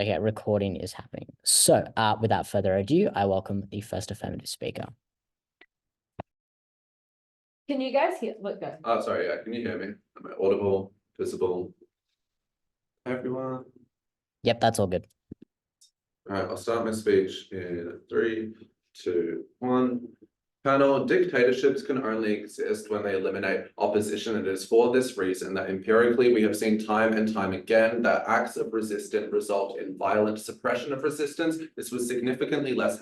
Okay, recording is happening. So without further ado, I welcome the first affirmative speaker. Can you guys hear? Look good. Oh, sorry. Yeah, can you hear me? Am I audible, visible? Everyone. Yep, that's all good. All right, I'll start my speech in 3, 2, 1. Panel, dictatorships can only exist when they eliminate opposition. And it is for this reason that empirically we have seen time and time again that acts of resistance result in violent suppression of resistance. This was significantly less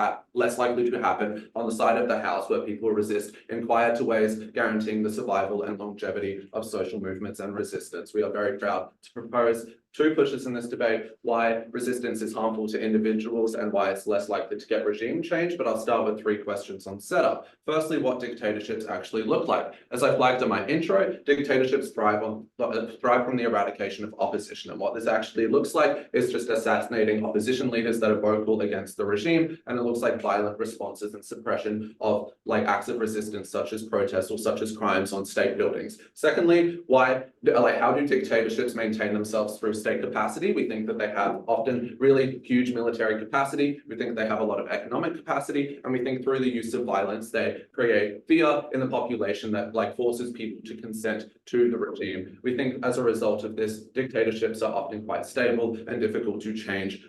likely to happen on the side of the House, where people resist in quieter ways, guaranteeing the survival and longevity of social movements and resistance. We are very proud to propose 2 pushes in this debate: why resistance is harmful to individuals and why it's less likely to get regime change. But I'll start with 3 questions on setup. Firstly, what dictatorships actually look like. As I flagged in my intro, dictatorships thrive from the eradication of opposition. And what this actually looks like is just assassinating opposition leaders that are vocal against the regime. And it looks like violent responses and suppression of acts of resistance, such as protests or such as crimes on state buildings. Secondly, how do dictatorships maintain themselves through state capacity? We think that they have often really huge military capacity. We think they have a lot of economic capacity, and we think through the use of violence, they create fear in the population that forces people to consent to the regime. We think as a result of this, dictatorships are often quite stable and difficult to change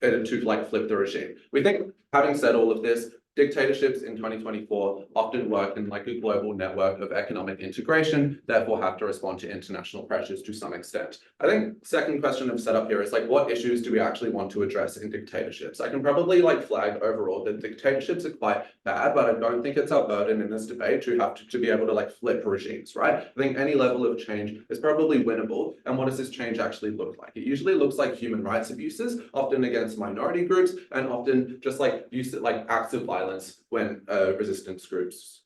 to flip the regime. We think, having said all of this, dictatorships in 2024 often work in a global network of economic integration, therefore have to respond to international pressures to some extent. I think second question of setup here is what issues do we actually want to address in dictatorships? I can probably flag overall that dictatorships are quite bad, but I don't think it's our burden in this debate to have to be able to flip regimes, right? I think any level of change is probably winnable. And what does this change actually look like? It usually looks like human rights abuses, often against minority groups, and often just acts of violence when resistance groups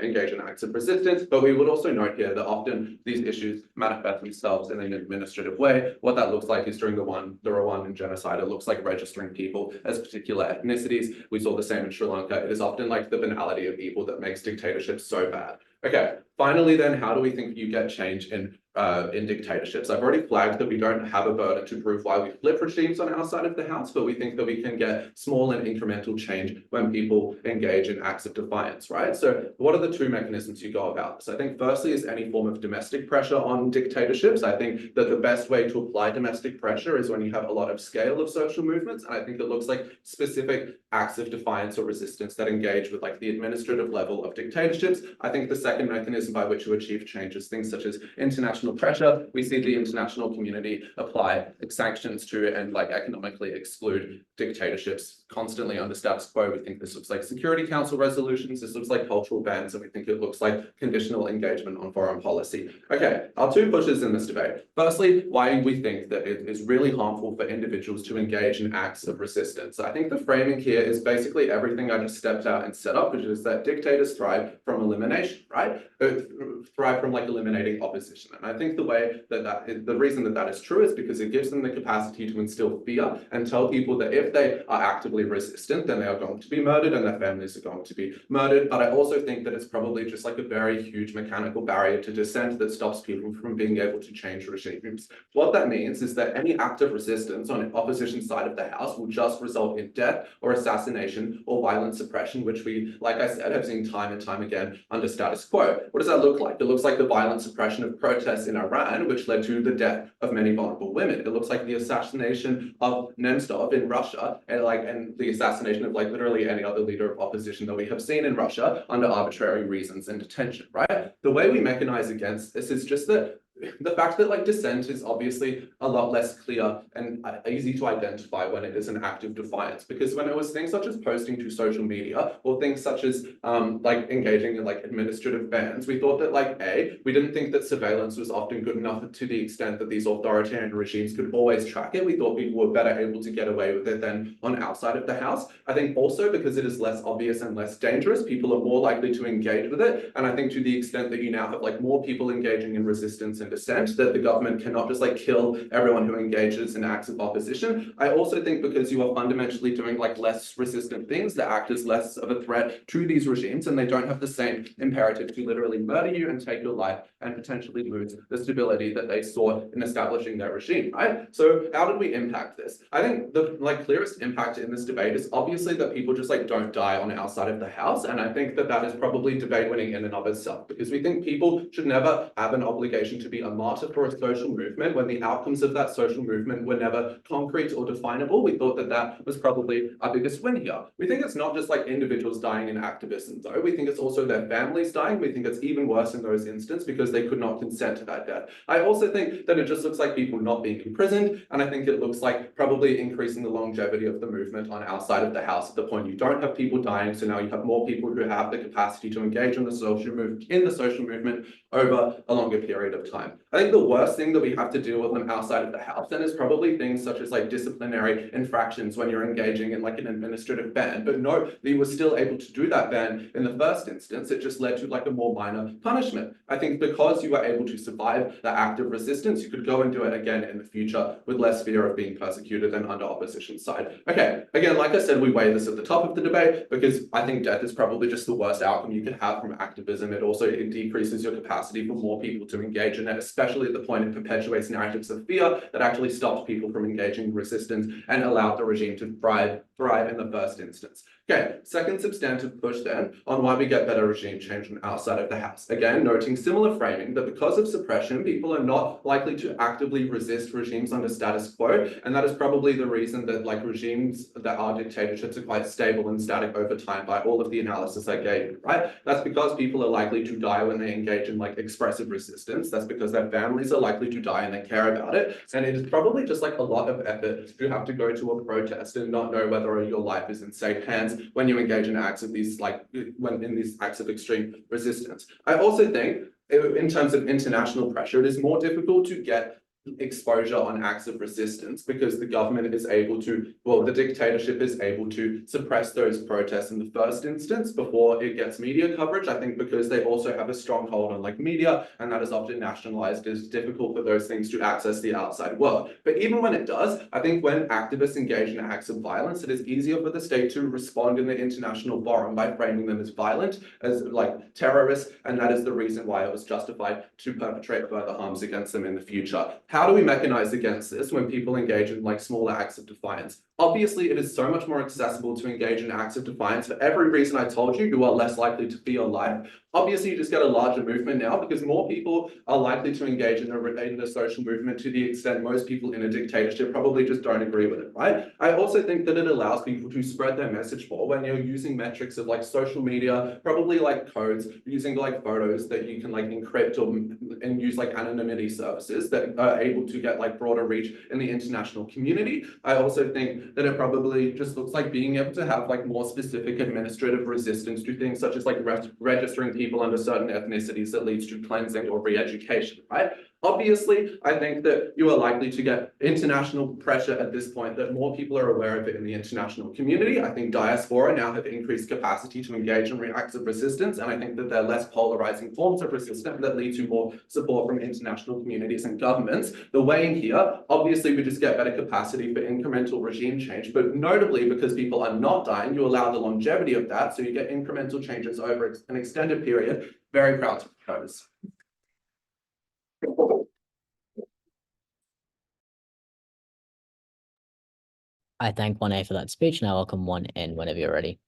engage in acts of resistance. But we would also note here that often these issues manifest themselves in an administrative way. What that looks like is during the Rwandan genocide, it looks like registering people as particular ethnicities. We saw the same in Sri Lanka. It is often the banality of evil that makes dictatorships so bad. Okay, finally then, how do we think you get change in dictatorships? I've already flagged that we don't have a burden to prove why we flip regimes on our side of the House, but we think that we can get small and incremental change when people engage in acts of defiance, right? So what are the 2 mechanisms you go about this? I think firstly is any form of domestic pressure on dictatorships. I think that the best way to apply domestic pressure is when you have a lot of scale of social movements. And I think it looks like specific acts of defiance or resistance that engage with the administrative level of dictatorships. I think the second mechanism by which you achieve change is things such as international pressure. We see the international community apply sanctions to and economically exclude dictatorships constantly under status quo. We think this looks like Security Council resolutions, this looks like cultural bans, and we think it looks like conditional engagement on foreign policy. Okay, our 2 pushes in this debate. Firstly, why we think that it is really harmful for individuals to engage in acts of resistance. I think the framing here is basically everything I just stepped out and set up, which is that dictators thrive from elimination, right? Thrive from eliminating opposition. And I think the reason that is true is because it gives them the capacity to instill fear and tell people that if they are actively resistant, then they are going to be murdered and their families are going to be murdered. But I also think that it's probably just a very huge mechanical barrier to dissent that stops people from being able to change regimes. What that means is that any act of resistance on the opposition side of the House will just result in death or assassination or violent suppression, which we, like I said, have seen time and time again under status quo. What does that look like? It looks like the violent suppression of protests in Iran, which led to the death of many vulnerable women. It looks like the assassination of Nemtsov in Russia, and the assassination of literally any other leader of opposition that we have seen in Russia under arbitrary reasons and detention, right? The way we mechanize against this is just that the fact that dissent is obviously a lot less clear and easy to identify when it is an act of defiance, because when it was things such as posting to social media or things such as engaging in administrative bans, we thought that we didn't think that surveillance was often good enough to the extent that these authoritarian regimes could always track it. We thought people were better able to get away with it than on our side of the House. I think also because it is less obvious and less dangerous, people are more likely to engage with it. And I think to the extent that you now have more people engaging in resistance in dissent, that the government cannot just like kill everyone who engages in acts of opposition. I also think because you are fundamentally doing like less resistant things that act as less of a threat to these regimes, and they don't have the same imperative to literally murder you and take your life and potentially lose the stability that they sought in establishing their regime, right? So how did we impact this? I think the like clearest impact in this debate is obviously that people just like don't die on our side of the house. And I think that that is probably debate winning in and of itself, because we think people should never have an obligation to be a martyr for a social movement when the outcomes of that social movement were never concrete or definable. We thought that that was probably our biggest win here. We think it's not just like individuals dying in activism though. We think it's also their families dying. We think it's even worse in those instances because they could not consent to that death. I also think that it just looks like people not being imprisoned. And I think it looks like probably increasing the longevity of the movement on our side of the house at the point you don't have people dying. So now you have more people who have the capacity to engage in the social movement over a longer period of time. I think the worst thing that we have to deal with on our side of the house then is probably things such as like disciplinary infractions when you're engaging in like an administrative ban. But no, they were still able to do that ban in the first instance. It just led to like a more minor punishment. I think because you were able to survive the act of resistance, you could go and do it again in the future with less fear of being persecuted than under opposition side. Okay, again, like I said, we weigh this at the top of the debate because I think death is probably just the worst outcome you can have from activism. It decreases your capacity for more people to engage in it, especially at the point it perpetuates narratives of fear that actually stopped people from engaging in resistance and allowed the regime to thrive in the first instance. Okay, second substantive push then on why we get better regime change on our side of the house. Again, noting similar framing that because of suppression, people are not likely to actively resist regimes under status quo. And that is probably the reason that like regimes that are dictatorships are quite stable and static over time by all of the analysis I gave you, right? That's because people are likely to die when they engage in like expressive resistance. That's because their families are likely to die and they care about it. And it is probably just like a lot of effort to have to go to a protest and not know whether your life is in safe hands when you engage in acts of these in these acts of extreme resistance. I also think in terms of international pressure, it is more difficult to get exposure on acts of resistance because the government is able to, well, the dictatorship is able to suppress those protests in the first instance before it gets media coverage. I think because they also have a strong hold on like media, and that is often nationalized, it's difficult for those things to access the outside world. But even when it does, I think when activists engage in acts of violence, it is easier for the state to respond in the international forum by framing them as violent, as like terrorists, and that is the reason why it was justified to perpetrate further harms against them in the future. How do we mechanize against this when people engage in like smaller acts of defiance? Obviously, it is so much more accessible to engage in acts of defiance for every reason I told you. You are less likely to fear your life. Obviously, you just get a larger movement now because more people are likely to engage in the social movement to the extent most people in a dictatorship probably just don't agree with it, right? I also think that it allows people to spread their message more when you're using metrics of like social media, probably like codes, using like photos that you can like encrypt and use like anonymity services that are able to get like broader reach in the international community. I also think that it probably just looks like being able to have like more specific administrative resistance to things such as like registering people under certain ethnicities that leads to cleansing or re-education, right? Obviously, I think that you are likely to get international pressure at this point, that more people are aware of it in the international community. I think diaspora now have increased capacity to engage in acts of resistance, and I think that they're less polarizing forms of resistance that lead to more support from international communities and governments. The way in here, obviously, we just get better capacity for incremental regime change, but notably because people are not dying, you allow the longevity of that, so you get incremental changes over an extended period. Very proud to propose. I thank 1A for that speech, and I welcome 1N whenever you're ready.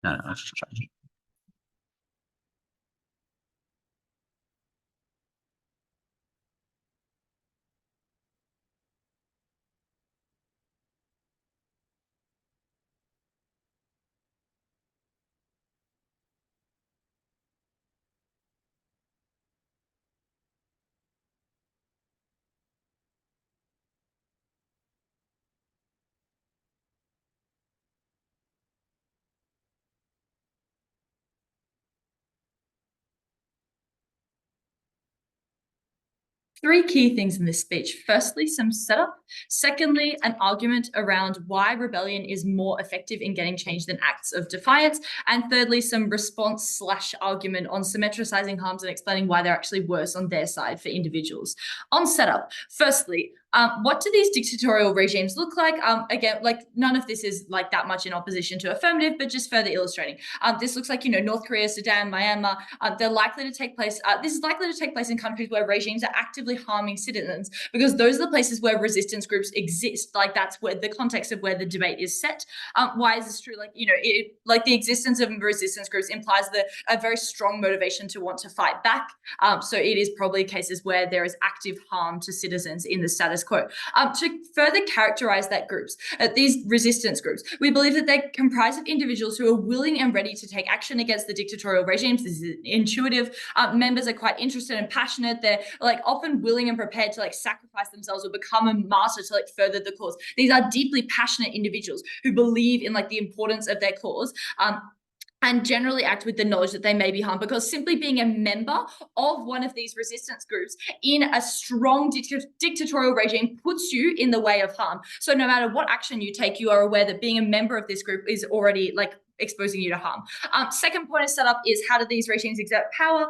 No, I was just trying. Three key things in this speech. Firstly, some setup. Secondly, an argument around why rebellion is more effective in getting change than acts of defiance. And thirdly, some response / argument on symmetricizing harms and explaining why they're actually worse on their side for individuals. On setup, firstly, what do these dictatorial regimes look like? Again, like none of this is like that much in opposition to affirmative, but just further illustrating. This looks like, North Korea, Sudan, Myanmar. They're likely to take place. This is likely to take place in countries where regimes are actively harming citizens, because those are the places where resistance groups exist. Like that's where the context of where the debate is set. Why is this true? Like, like the existence of resistance groups implies a very strong motivation to want to fight back. So it is probably cases where there is active harm to citizens in the status quo. To further characterize these resistance groups, we believe that they comprise of individuals who are willing and ready to take action against the dictatorial regimes. This is intuitive. Members are quite interested and passionate. They're like often willing and prepared to like sacrifice themselves or become a martyr to like further the cause. These are deeply passionate individuals who believe in like the importance of their cause. And generally act with the knowledge that they may be harmed, because simply being a member of one of these resistance groups in a strong dictatorial regime puts you in the way of harm. So no matter what action you take, you are aware that being a member of this group is already like exposing you to harm. Second point of setup is, how do these regimes exert power?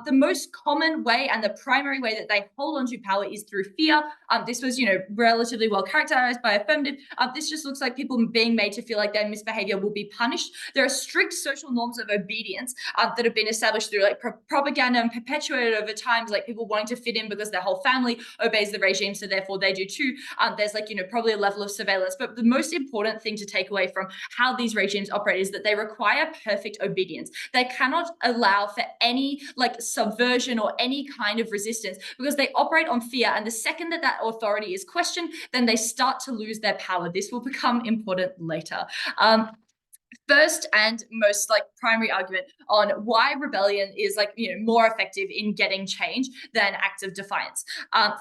The most common way and the primary way that they hold onto power is through fear. This was, relatively well characterized by affirmative. This just looks like people being made to feel like their misbehavior will be punished. There are strict social norms of obedience that have been established through like propaganda and perpetuated over time, like people wanting to fit in because their whole family obeys the regime, so therefore they do too. There's like, probably a level of surveillance. But the most important thing to take away from how these regimes operate is that they require perfect obedience. They cannot allow for any like subversion or any kind of resistance, because they operate on fear. And the second that authority is questioned, then they start to lose their power. This will become important later. First and most like primary argument on why rebellion is like, more effective in getting change than acts of defiance.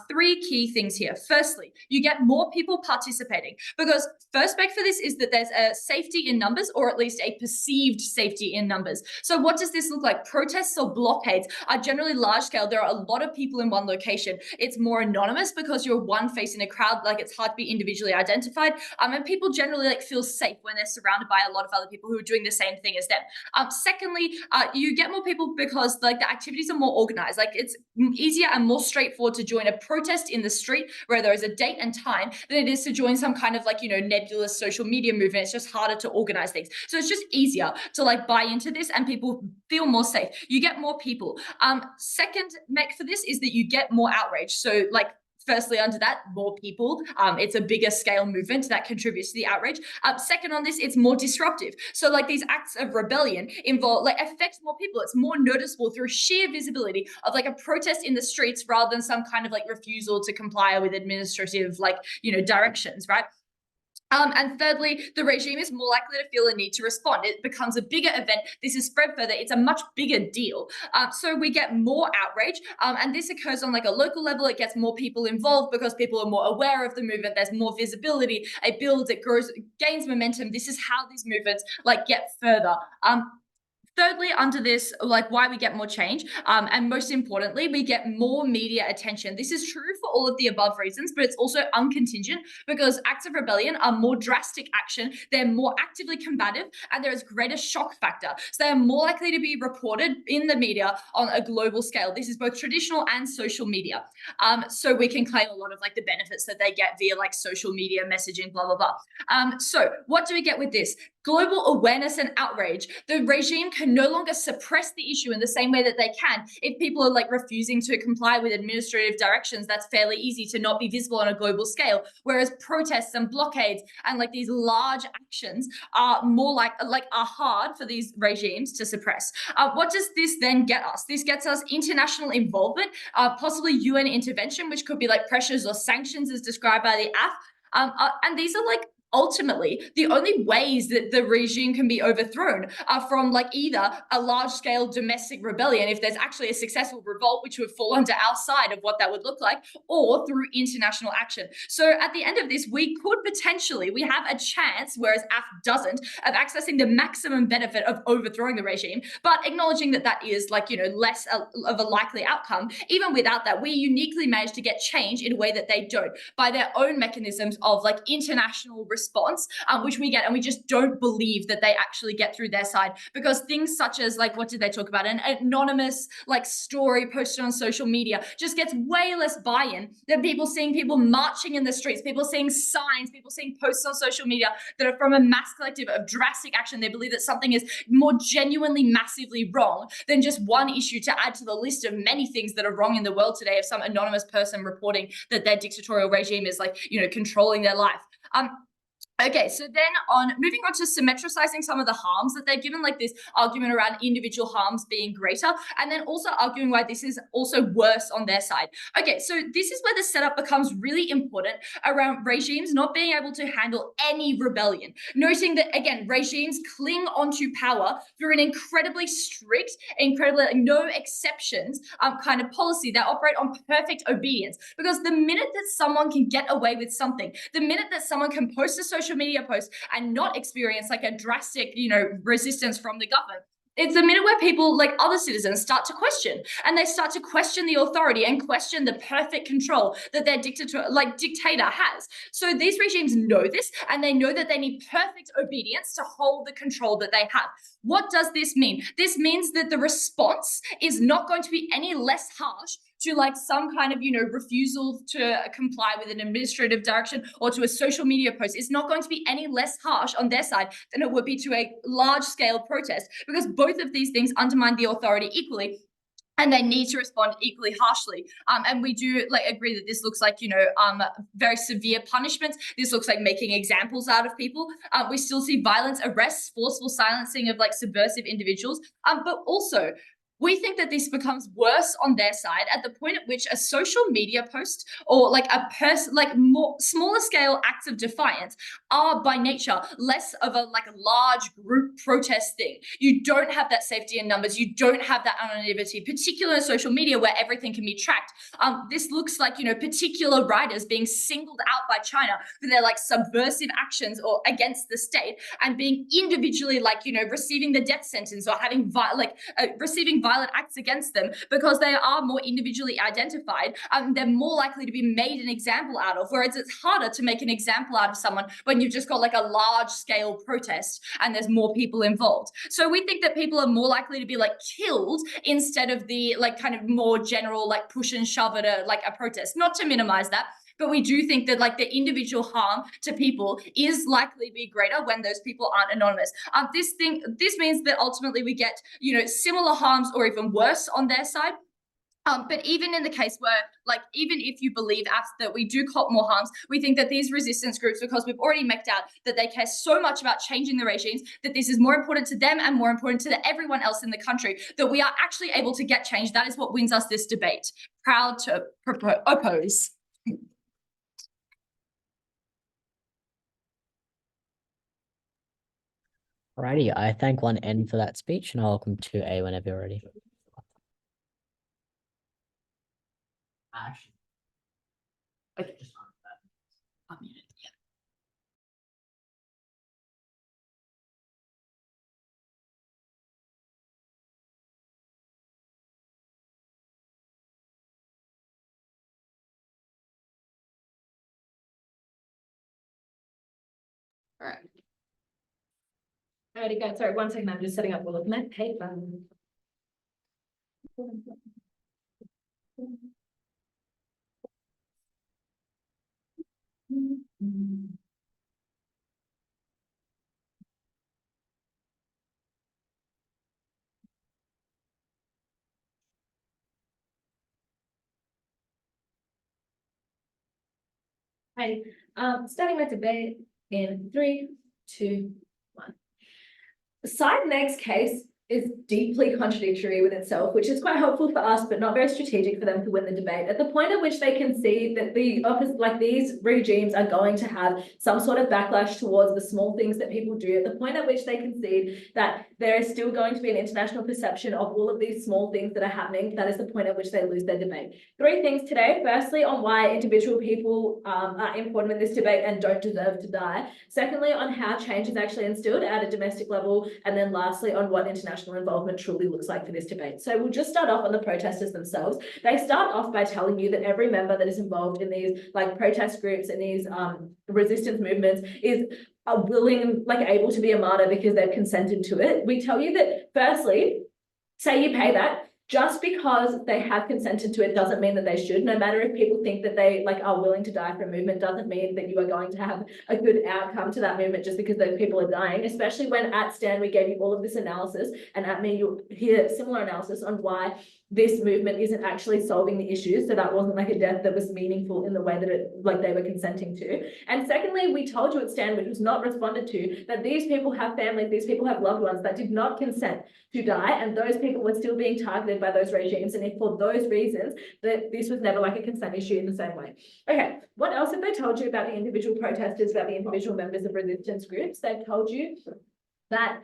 Three key things here. Firstly, you get more people participating, because first spec for this is that there's a safety in numbers, or at least a perceived safety in numbers. So what does this look like? Protests or blockades are generally large scale. There are a lot of people in one location. It's more anonymous because you're one face in a crowd, like it's hard to be individually identified. And people generally like feel safe when they're surrounded by a lot of other people who are doing the same thing as them. Secondly, you get more people because like the activities are more organized. Like it's easier and more straightforward to join a protest in the street where there is a date and time than it is to join some kind of like, nebulous social media movement. It's just harder to organize things. So it's just easier to like buy into this, and people feel more safe. You get more people. Second mech for this is that you get more outrage. So like, firstly, under that, more people. It's a bigger scale movement that contributes to the outrage. Second on this, it's more disruptive. So like these acts of rebellion affect more people. It's more noticeable through sheer visibility of like a protest in the streets rather than some kind of like refusal to comply with administrative directions, right? And thirdly, the regime is more likely to feel a need to respond. It becomes a bigger event. This is spread further. It's a much bigger deal. So we get more outrage. And this occurs on like a local level. It gets more people involved because people are more aware of the movement. There's more visibility. It builds, it grows, it gains momentum. This is how these movements like get further. Thirdly, under this, like why we get more change, and most importantly, we get more media attention. This is true for all of the above reasons, but it's also uncontingent, because acts of rebellion are more drastic action, they're more actively combative, and there is greater shock factor. So they are more likely to be reported in the media on a global scale. This is both traditional and social media. So we can claim a lot of like the benefits that they get via like social media messaging, blah, blah, blah. So what do we get with this? global awareness and outrage. The regime can no longer suppress the issue in the same way that they can. If people are like refusing to comply with administrative directions, that's fairly easy to not be visible on a global scale. Whereas protests and blockades and like these large actions are more like are hard for these regimes to suppress. What does this then get us? This gets us international involvement, possibly UN intervention, which could be like pressures or sanctions as described by the AF. And these are like ultimately the only ways that the regime can be overthrown are from like either a large-scale domestic rebellion, if there's actually a successful revolt, which would fall under our side of what that would look like, or through international action. So at the end of this, we have a chance, whereas AF doesn't, of accessing the maximum benefit of overthrowing the regime, but acknowledging that that is like, less of a likely outcome. Even without that, we uniquely manage to get change in a way that they don't, by their own mechanisms of like international response, which we get, and we just don't believe that they actually get through their side, because things such as like, what did they talk about? An anonymous like story posted on social media just gets way less buy-in than people seeing people marching in the streets, people seeing signs, people seeing posts on social media that are from a mass collective of drastic action. They believe that something is more genuinely massively wrong than just one issue to add to the list of many things that are wrong in the world today of some anonymous person reporting that their dictatorial regime is like, controlling their life. Okay, so then moving on to symmetricizing some of the harms that they're given, like this argument around individual harms being greater, and then also arguing why this is also worse on their side. Okay, so this is where the setup becomes really important around regimes not being able to handle any rebellion. Noting that, again, regimes cling onto power through an incredibly strict, no exceptions kind of policy. They operate on perfect obedience, because the minute that someone can get away with something, the minute that someone can post a social media post and not experience like a drastic, resistance from the government, it's the minute where people, like other citizens, start to question, and they start to question the authority and question the perfect control that their dictator has. So these regimes know this, and they know that they need perfect obedience to hold the control that they have. What does this mean? This means that the response is not going to be any less harsh to like some kind of, refusal to comply with an administrative direction or to a social media post. It's not going to be any less harsh on their side than it would be to a large scale protest, because both of these things undermine the authority equally, and they need to respond equally harshly. And we do agree that this looks like, very severe punishments. This looks like making examples out of people. We still see violence, arrests, forceful silencing of subversive individuals. But also, we think that this becomes worse on their side at the point at which a social media post or more smaller scale acts of defiance are by nature less of a large group protest thing. You don't have that safety in numbers. You don't have that anonymity, particularly on social media where everything can be tracked. This looks like, particular writers being singled out by China for their subversive actions or against the state, and being individually receiving the death sentence or having receiving violent acts against them because they are more individually identified. They're more likely to be made an example out of, whereas it's harder to make an example out of someone when you've just got a large scale protest and there's more people involved. So we think that people are more likely to be killed instead of the kind of more general push and shove at a protest. Not to minimize that, but we do think that the individual harm to people is likely to be greater when those people aren't anonymous. This means that ultimately we get, similar harms or even worse on their side. But even in the case where, even if you believe us that we do cop more harms, we think that these resistance groups, because we've already mechted out that they care so much about changing the regimes, that this is more important to them and more important to everyone else in the country, that we are actually able to get change. That is what wins us this debate. Proud to oppose. Alrighty, I thank 1N for that speech, and I'll welcome 2A whenever you're ready. Ash. Okay, just on that. Yeah. All right. Alrighty, guys. Sorry, 1 second. I'm just setting up all of my paper. Right. Starting my debate in 3, 2, 1. The side next case is deeply contradictory with itself, which is quite helpful for us, but not very strategic for them to win the debate. At the point at which they can see that the opposite, like these regimes are going to have some sort of backlash towards the small things that people do, at the point at which they concede that there is still going to be an international perception of all of these small things that are happening, that is the point at which they lose their debate. 3 things today. Firstly, on why individual people are important in this debate and don't deserve to die. Secondly, on how change is actually instilled at a domestic level. And then lastly, on what international involvement truly looks like for this debate. So we'll just start off on the protesters themselves. They start off by telling you that every member that is involved in these like protest groups and these resistance movements is willing, like able to be a martyr because they've consented to it. We tell you that firstly, say you pay that, just because they have consented to it doesn't mean that they should. No matter if people think that they like are willing to die for a movement, doesn't mean that you are going to have a good outcome to that movement just because those people are dying, especially when at Stan we gave you all of this analysis, and at me you'll hear similar analysis on why this movement isn't actually solving the issues. So that wasn't like a death that was meaningful in the way that it like they were consenting to. And secondly, we told you at Stan, which was not responded to, that these people have families, these people have loved ones that did not consent to die, and those people were still being targeted by those regimes. And if for those reasons that this was never like a consent issue in the same way. Okay, what else have they told you about the individual protesters, about the individual members of resistance groups? They've told you that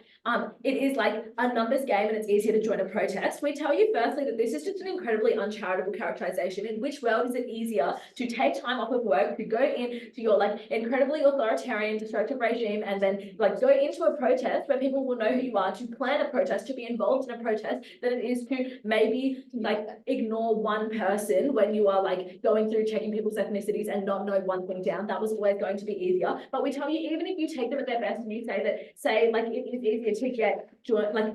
it is like a numbers game and it's easier to join a protest. We tell you firstly that this is just an incredibly uncharitable characterization. In which world is it easier to take time off of work, to go into your like incredibly authoritarian, destructive regime, and then like go into a protest where people will know who you are, to plan a protest, to be involved in a protest, than it is to maybe like ignore one person when you are like going through checking people's ethnicities and not know one thing down. That was always going to be easier. But we tell you, even if you take them at their best and you say that, say like it is easier to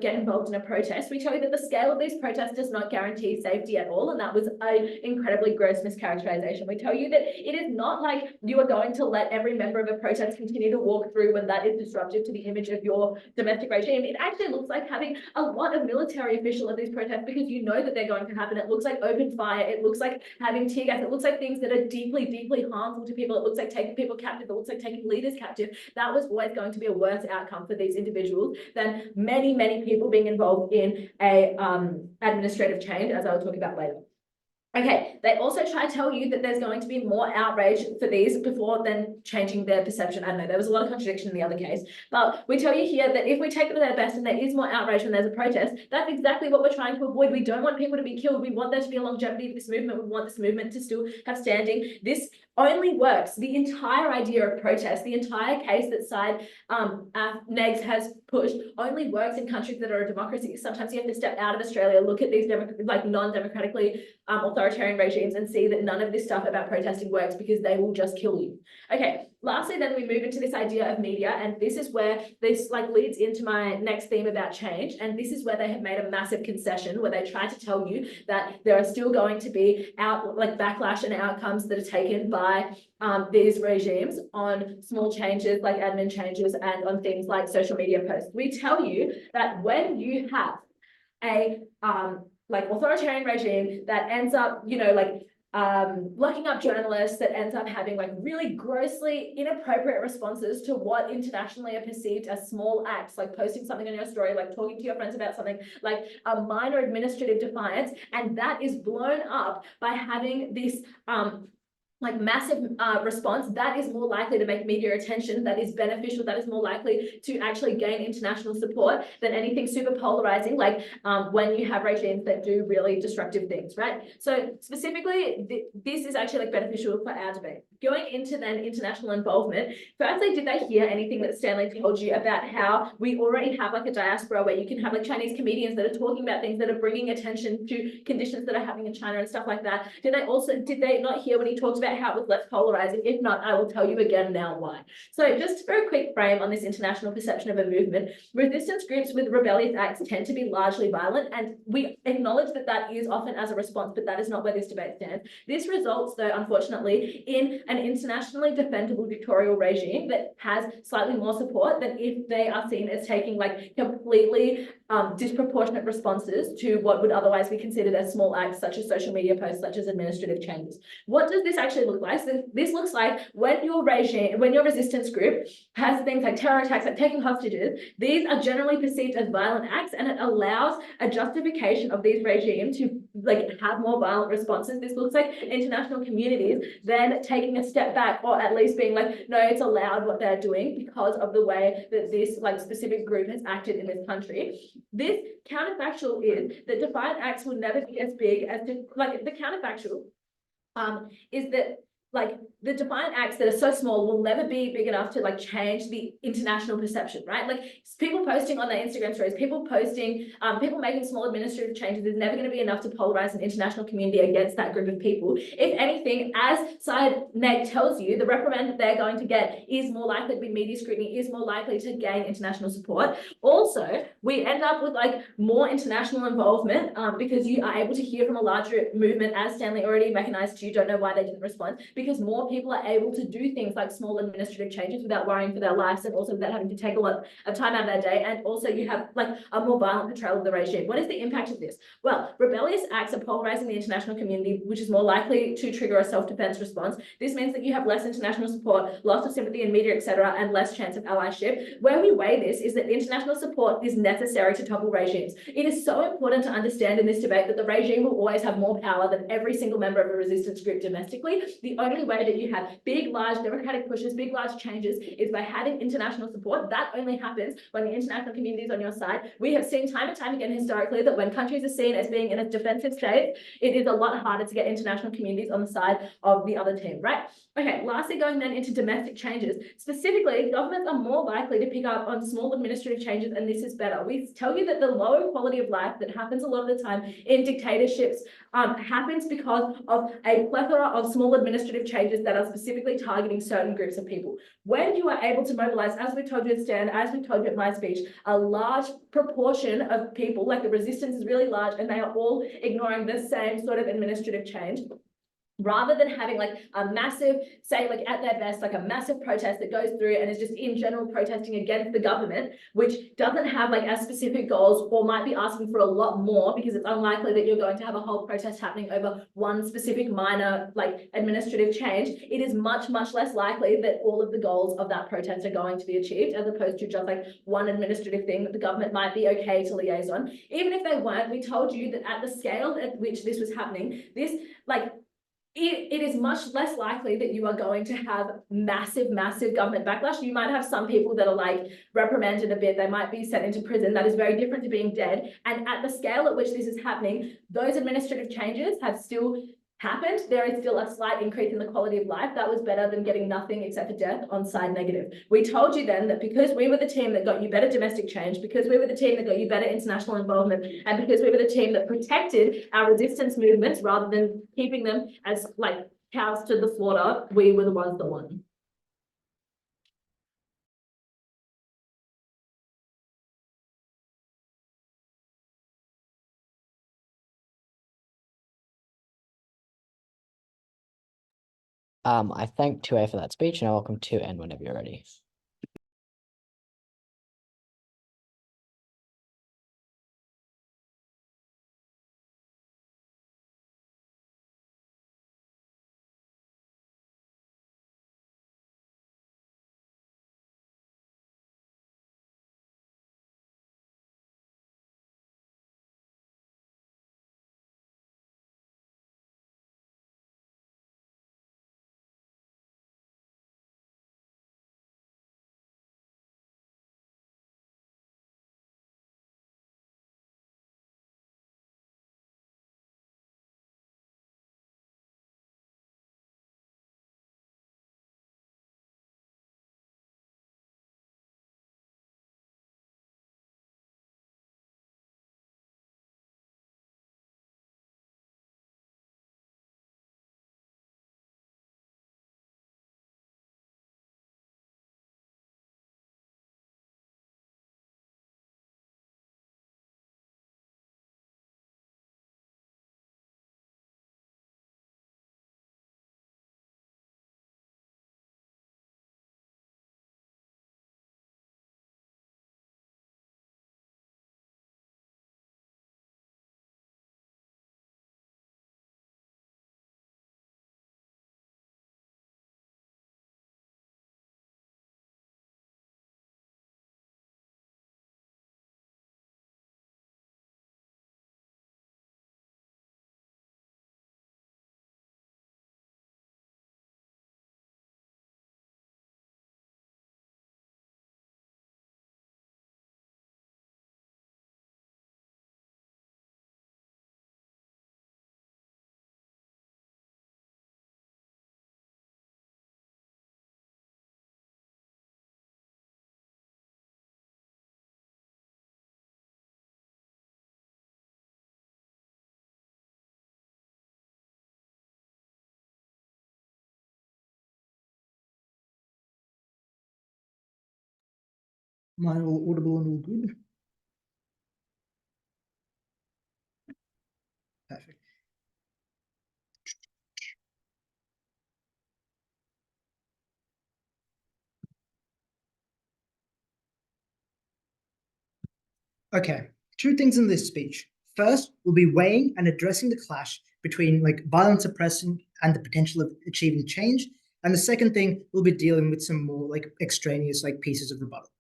get involved in a protest, we tell you that the scale of these protests does not guarantee safety at all, and that was an incredibly gross mischaracterization. We tell you that it is not like you are going to let every member of a protest continue to walk through when that is disruptive to the image of your domestic regime. It actually looks like having a lot of military official at these protests because you know that they're going to happen. It looks like open fire. It looks like having tear gas. It looks like things that are deeply, deeply harmful to people. It looks like taking people captive. It looks like taking leaders captive. That was always going to be a worse outcome for these individuals than many, many people being involved in a administrative change, as I'll talk about later. Okay, they also try to tell you that there's going to be more outrage for these before then changing their perception. I know there was a lot of contradiction in the other case, but we tell you here that if we take them at their best and there is more outrage when there's a protest, that's exactly what we're trying to avoid. We don't want people to be killed. We want there to be a longevity of this movement. We want this movement to still have standing. This only works. The entire idea of protest, the entire case that side Negs has pushed only works in countries that are a democracy. Sometimes you have to step out of Australia, look at these non-democratically authoritarian regimes and see that none of this stuff about protesting works because they will just kill you. Okay, lastly, then we move into this idea of media, and this is where this like leads into my next theme about change. And this is where they have made a massive concession, where they try to tell you that there are still going to be backlash and outcomes that are taken by these regimes on small changes like admin changes and on things like social media posts. We tell you that when you have a authoritarian regime that ends up, locking up journalists, that ends up having like really grossly inappropriate responses to what internationally are perceived as small acts, like posting something on your story, like talking to your friends about something, like a minor administrative defiance, and that is blown up by having this massive response, that is more likely to make media attention, that is beneficial, that is more likely to actually gain international support than anything super polarizing, like when you have regimes that do really destructive things, right? So specifically, this is actually beneficial for our debate. Going into then international involvement, firstly, did they hear anything that Stanley told you about how we already have a diaspora where you can have Chinese comedians that are talking about things that are bringing attention to conditions that are happening in China and stuff like that? Did they not hear when he talked about how it was less polarizing? If not, I will tell you again now why. So just for a quick frame on this international perception of a movement, resistance groups with rebellious acts tend to be largely violent, and we acknowledge that that is often as a response, but that is not where this debate stands. This results, though, unfortunately, in an internationally defendable dictatorial regime that has slightly more support than if they are seen as taking completely disproportionate responses to what would otherwise be considered as small acts, such as social media posts, such as administrative changes. What does this actually look like? So this looks like when your resistance group has things like terror attacks, like taking hostages, these are generally perceived as violent acts, and it allows a justification of these regimes to have more violent responses. This looks like international communities then taking a step back, or at least being like, no, it's allowed what they're doing because of the way that this specific group has acted in this country. This counterfactual is that defiant acts will never be as big as the counterfactual is that the defiant acts that are so small will never be big enough to change the international perception, right? People posting on their Instagram stories, people posting, people making small administrative changes is never going to be enough to polarize an international community against that group of people. If anything, as side neg tells you, the reprimand that they're going to get is more likely to be media scrutiny, is more likely to gain international support. Also, we end up with more international involvement because you are able to hear from a larger movement, as Stanley already mechanized. You don't know why they didn't respond, because more people are able to do things like small administrative changes without worrying for their lives, and also without having to take a lot of time out of their day. And also you have a more violent portrayal of the regime. What is the impact of this? Well, rebellious acts are polarizing the international community, which is more likely to trigger a self-defense response. This means that you have less international support, loss of sympathy in media, etc., and less chance of allyship. Where we weigh this is that international support is necessary to topple regimes. It is so important to understand in this debate that the regime will always have more power than every single member of a resistance group domestically. The only way that you have big, large democratic pushes, big, large changes is by having international support. That only happens when the international community is on your side. We have seen time and time again historically that when countries are seen as being in a defensive state, it is a lot harder to get international communities on the side of the other team, right? Okay, lastly, going then into domestic changes. Specifically, governments are more likely to pick up on small administrative changes, and this is better. We tell you that the lower quality of life that happens a lot of the time in dictatorships happens because of a plethora of small administrative changes that are specifically targeting certain groups of people. When you are able to mobilize, as we told you at Stan, as we told you at my speech, a large proportion of people, the resistance is really large, and they are all ignoring the same sort of administrative change, rather than having a massive, say at their best, a massive protest that goes through and is just in general protesting against the government, which doesn't have as specific goals, or might be asking for a lot more, because it's unlikely that you're going to have a whole protest happening over one specific minor administrative change. It is much, much less likely that all of the goals of that protest are going to be achieved, as opposed to just one administrative thing that the government might be okay to liaise on. Even if they weren't, we told you that at the scale at which this was happening, this it is much less likely that you are going to have massive, massive government backlash. You might have some people that are reprimanded a bit. They might be sent into prison. That is very different to being dead. And at the scale at which this is happening, those administrative changes have still happened. There is still a slight increase in the quality of life. That was better than getting nothing except for death on side negative. We told you then that because we were the team that got you better domestic change, because we were the team that got you better international involvement, and because we were the team that protected our resistance movements rather than keeping them as cows to the slaughter, we were the ones that won. I thank 2A for that speech, and I welcome 2N whenever you're ready. Am I all audible and all good? Perfect. Okay, two things in this speech. First, we'll be weighing and addressing the clash between like violent suppression and the potential of achieving change. And the second thing, we'll be dealing with some more like extraneous like pieces of rebuttal.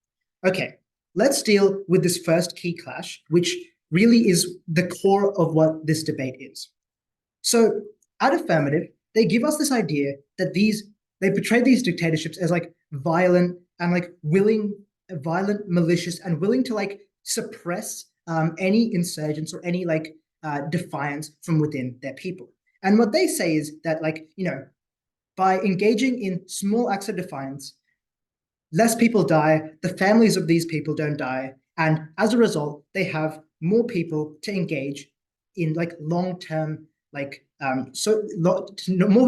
Okay, let's deal with this first key clash, which really is the core of what this debate is. So at Affirmative, they give us this idea that they portray these dictatorships as like violent and like violent, malicious, and willing to like suppress any insurgents or any like defiance from within their people. And what they say is that like, by engaging in small acts of defiance, less people die, the families of these people don't die, and as a result, they have more people to engage in like long-term like more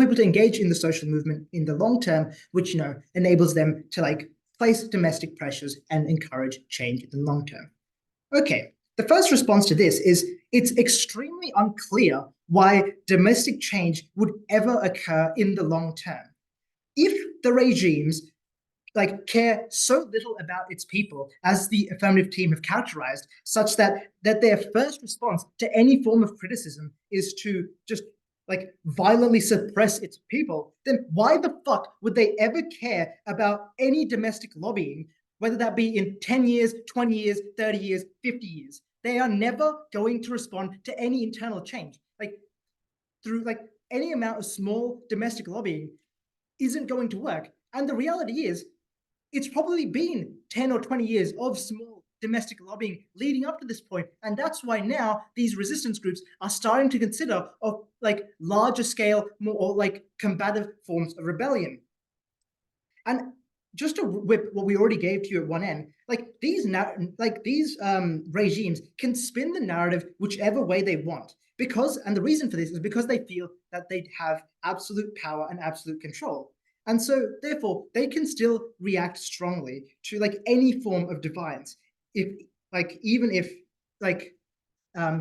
people to engage in the social movement in the long term, which enables them to like place domestic pressures and encourage change in the long term. Okay, the first response to this is it's extremely unclear why domestic change would ever occur in the long term. If the regimes like care so little about its people, as the Affirmative team have characterized, such that their first response to any form of criticism is to just like violently suppress its people, then why the fuck would they ever care about any domestic lobbying, whether that be in 10 years, 20 years, 30 years, 50 years? They are never going to respond to any internal change. Like through like any amount of small domestic lobbying isn't going to work. And the reality is, it's probably been 10 or 20 years of small domestic lobbying leading up to this point. And that's why now these resistance groups are starting to consider of like larger scale, more like combative forms of rebellion. And just to whip what we already gave to you at one end, like these regimes can spin the narrative whichever way they want. And the reason for this is because they feel that they have absolute power and absolute control. And so, therefore, they can still react strongly to like any form of defiance, even if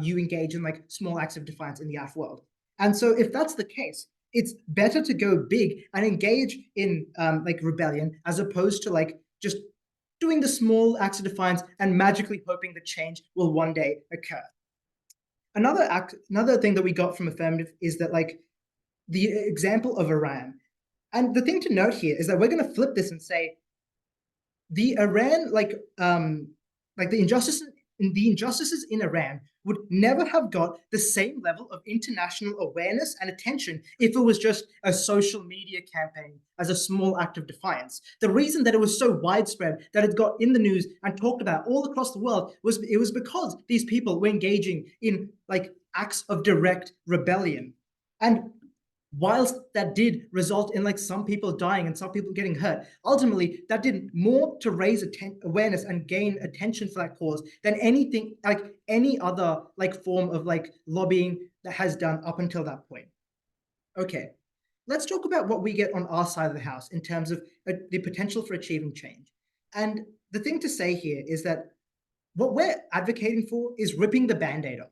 you engage in like small acts of defiance in the AF world. And so, if that's the case, it's better to go big and engage in like rebellion as opposed to like just doing the small acts of defiance and magically hoping that change will one day occur. Another thing that we got from Affirmative is that like the example of Iran. And the thing to note here is that we're going to flip this and say the Iran, the injustices in Iran would never have got the same level of international awareness and attention if it was just a social media campaign as a small act of defiance. The reason that it was so widespread, that it got in the news and talked about all across the world, was because these people were engaging in like acts of direct rebellion. And whilst that did result in like some people dying and some people getting hurt, ultimately that did more to raise awareness and gain attention for that cause than anything like any other like form of like lobbying that has done up until that point. Okay, let's talk about what we get on our side of the house in terms of the potential for achieving change. And the thing to say here is that what we're advocating for is ripping the Band-Aid off.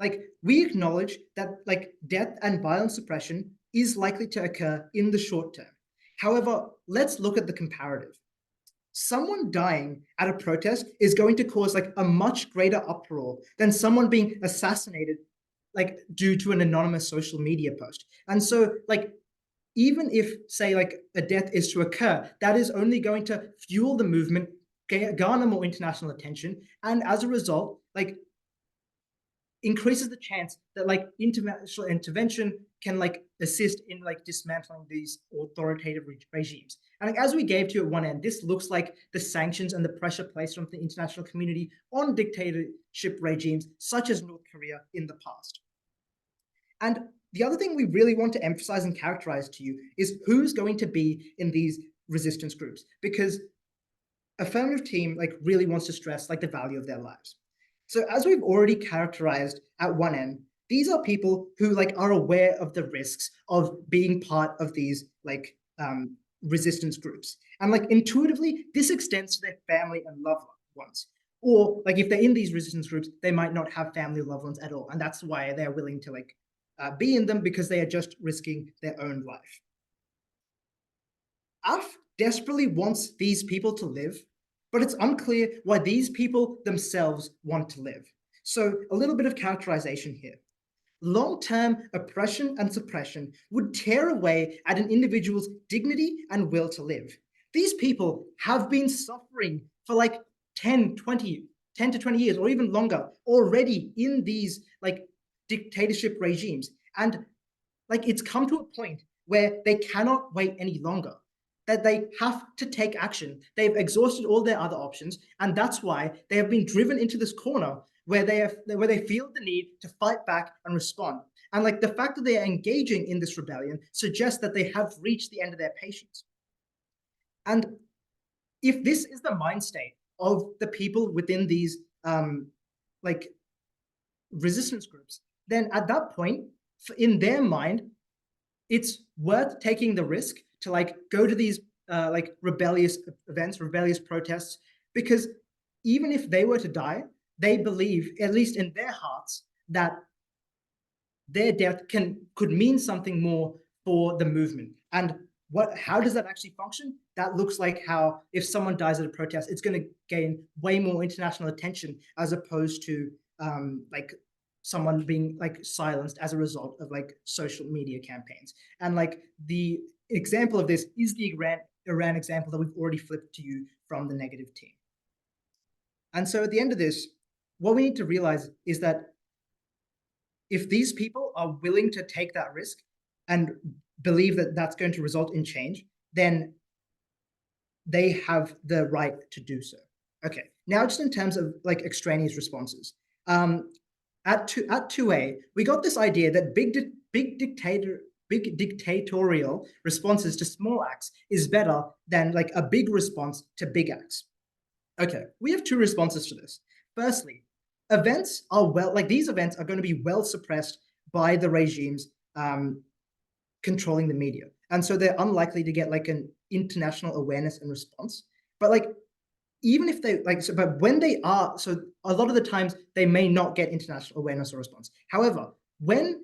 Like, we acknowledge that like death and violent suppression is likely to occur in the short term. However, let's look at the comparative. Someone dying at a protest is going to cause like a much greater uproar than someone being assassinated like due to an anonymous social media post. And so like, even if say like a death is to occur, that is only going to fuel the movement, garner more international attention, and as a result, like increases the chance that like international intervention can like assist in like dismantling these authoritative regimes. And like, as we gave to you at one end, this looks like the sanctions and the pressure placed from the international community on dictatorship regimes such as North Korea in the past. And the other thing we really want to emphasize and characterize to you is who's going to be in these resistance groups, because Affirmative team like really wants to stress like the value of their lives. So as we've already characterized at one end, these are people who like are aware of the risks of being part of these like resistance groups. And like intuitively, this extends to their family and loved ones. ones. Or like if they're in these resistance groups, they might not have family or loved ones at all. And that's why they're willing to like be in them, because they are just risking their own life. Aff desperately wants these people to live, but it's unclear why these people themselves want to live. So a little bit of characterization here. Long-term oppression and suppression would tear away at an individual's dignity and will to live. These people have been suffering for like 10 to 20 years or even longer already in these like dictatorship regimes. And like it's come to a point where they cannot wait any longer, that they have to take action. They've exhausted all their other options, and that's why they have been driven into this corner where they feel the need to fight back and respond. And like the fact that they are engaging in this rebellion suggests that they have reached the end of their patience. And if this is the mind state of the people within these like resistance groups, then at that point, in their mind, it's worth taking the risk to like go to these like rebellious events, rebellious protests, because even if they were to die, they believe, at least in their hearts, that their death could mean something more for the movement. And how does that actually function? That looks like how if someone dies at a protest, it's going to gain way more international attention as opposed to like someone being like silenced as a result of like social media campaigns. And like the example of this is the Iran example that we've already flipped to you from the negative team. And so at the end of this, what we need to realize is that if these people are willing to take that risk and believe that that's going to result in change, then they have the right to do so. Okay, now just in terms of like extraneous responses. At 2A, we got this idea that big dictatorial responses to small acts is better than like a big response to big acts. Okay, we have two responses to this. Firstly, events are these events are going to be well suppressed by the regimes controlling the media. And so they're unlikely to get like an international awareness and response. But like, even if they but when they are, so a lot of the times they may not get international awareness or response. However, when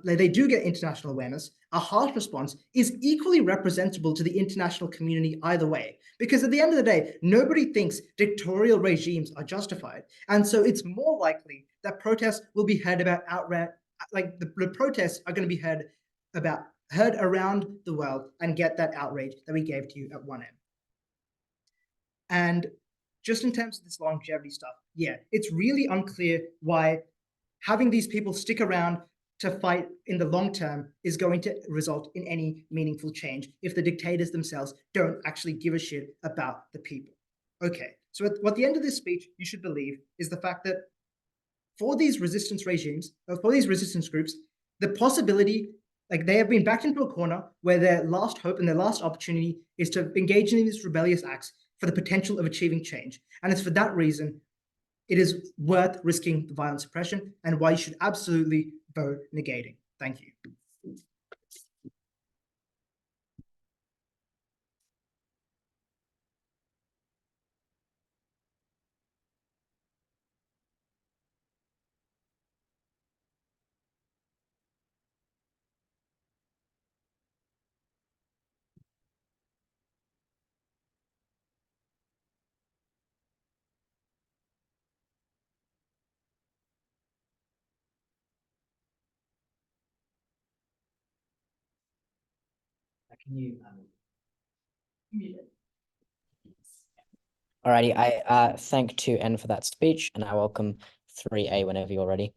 they do get international awareness, a harsh response is equally representable to the international community either way. Because at the end of the day, nobody thinks dictatorial regimes are justified. And so it's more likely that protests will be heard about outright, like the protests are going to be heard around the world and get that outrage that we gave to you at 1M. And just in terms of this longevity stuff, yeah, it's really unclear why having these people stick around to fight in the long term is going to result in any meaningful change if the dictators themselves don't actually give a shit about the people. Okay, so what the end of this speech you should believe is the fact that for these resistance regimes, for these resistance groups, the possibility, like they have been backed into a corner where their last hope and their last opportunity is to engage in these rebellious acts for the potential of achieving change. And it's for that reason it is worth risking the violent suppression and why you should absolutely vote negating. Thank you. Can you Mute it. Alrighty, I thank 2N for that speech, and I welcome 3A whenever you're ready.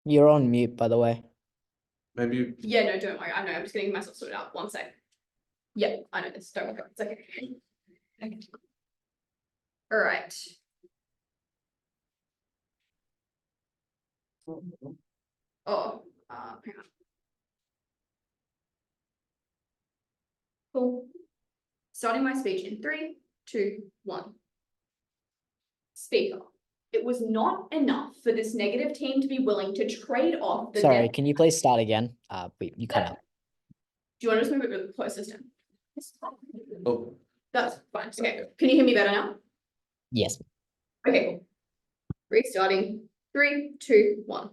You're on mute, by the way. Maybe Yeah, no, don't worry. I know. I'm just getting myself sorted out. 1 sec. Yeah, I know this. Don't worry. It's okay. Okay. All right. Oh, hang on. Cool. Starting my speech in 3, 2, 1. Speaker. It was not enough for this negative team to be willing to trade off the Sorry, debt. can you please start again? You cut out. Do you want to just move it really closer to? oh, That's fine. Okay. Can you hear me better now? Yes. Okay, cool. Restarting. 3, 2, 1.